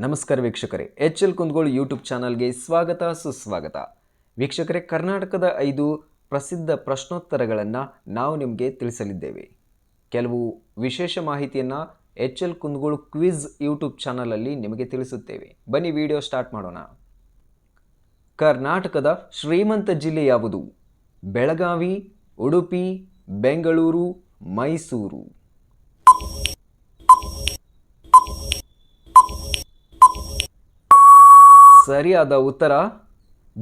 ನಮಸ್ಕಾರ ವೀಕ್ಷಕರೇ, ಎಚ್.ಎಲ್. ಕುಂದಗೋಳ ಯೂಟ್ಯೂಬ್ ಚಾನಲ್ಗೆ ಸ್ವಾಗತ ಸುಸ್ವಾಗತ. ವೀಕ್ಷಕರೇ, ಕರ್ನಾಟಕದ 5 ಪ್ರಸಿದ್ಧ ಪ್ರಶ್ನೋತ್ತರಗಳನ್ನು ನಾವು ನಿಮಗೆ ತಿಳಿಸಲಿದ್ದೇವೆ. ಕೆಲವು ವಿಶೇಷ ಮಾಹಿತಿಯನ್ನು ಎಚ್.ಎಲ್. ಕುಂದಗೋಳ ಕ್ವಿಜ್ ಯೂಟ್ಯೂಬ್ ಚಾನಲಲ್ಲಿ ನಿಮಗೆ ತಿಳಿಸುತ್ತೇವೆ. ಬನ್ನಿ ವಿಡಿಯೋ ಸ್ಟಾರ್ಟ್ ಮಾಡೋಣ. ಕರ್ನಾಟಕದ ಶ್ರೀಮಂತ ಜಿಲ್ಲೆ ಯಾವುದು? ಬೆಳಗಾವಿ, ಉಡುಪಿ, ಬೆಂಗಳೂರು, ಮೈಸೂರು. ಸರಿಯಾದ ಉತ್ತರ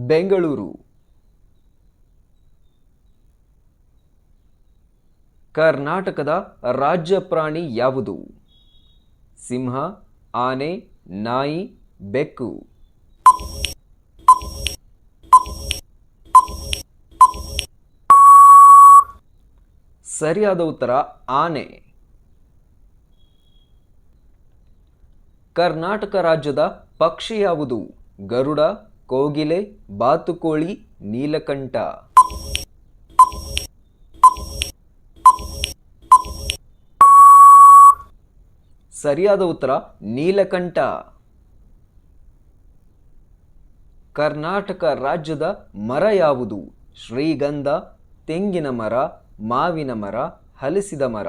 ಬೆಂಗಳೂರು. ಕರ್ನಾಟಕದ ರಾಜ್ಯ ಪ್ರಾಣಿ ಯಾವುದು? ಸಿಂಹ, ಆನೆ, ನಾಯಿ, ಬೆಕ್ಕು. ಸರಿಯಾದ ಉತ್ತರ ಆನೆ. ಕರ್ನಾಟಕ ರಾಜ್ಯದ ಪಕ್ಷಿ ಯಾವುದು? ಗರುಡ, ಕೋಗಿಲೆ, ಬಾತುಕೋಳಿ, ನೀಲಕಂಠ. ಸರಿಯಾದ ಉತ್ತರ ನೀಲಕಂಠ. ಕರ್ನಾಟಕ ರಾಜ್ಯದ ಮರ ಯಾವುದು? ಶ್ರೀಗಂಧ, ತೆಂಗಿನ ಮರ, ಮಾವಿನ ಮರ, ಹಲಸಿದ ಮರ.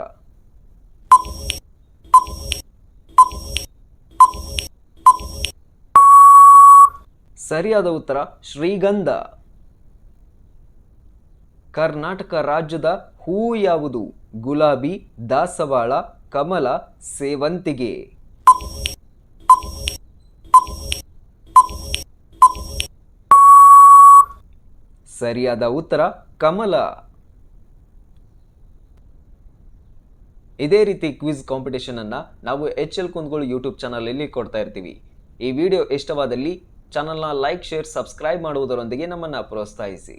ಸರಿಯಾದ ಉತ್ತರ ಶ್ರೀಗಂಧ. ಕರ್ನಾಟಕ ರಾಜ್ಯದ ಹೂವು ಯಾವುದು? ಗುಲಾಬಿ, ದಾಸವಾಳ, ಕಮಲ, ಸೇವಂತಿಗೆ. ಸರಿಯಾದ ಉತ್ತರ ಕಮಲ. ಇದೇ ರೀತಿ ಕ್ವಿಜ್ ಕಾಂಪಿಟೇಷನ್ ಅನ್ನ ನಾವು ಎಚ್.ಎಲ್. ಕುಂದಗೋಳ ಯೂಟ್ಯೂಬ್ ಚಾನಲ್ ಅಲ್ಲಿ ಕೊಡ್ತಾ ಇರ್ತೀವಿ. ಈ ವಿಡಿಯೋ ಇಷ್ಟವಾದಲ್ಲಿ ಚಾನಲ್ನ ಲೈಕ್, ಶೇರ್, ಸಬ್ಸ್ಕ್ರೈಬ್ ಮಾಡುವುದರೊಂದಿಗೆ ನಮ್ಮನ್ನು ಪ್ರೋತ್ಸಾಹಿಸಿ.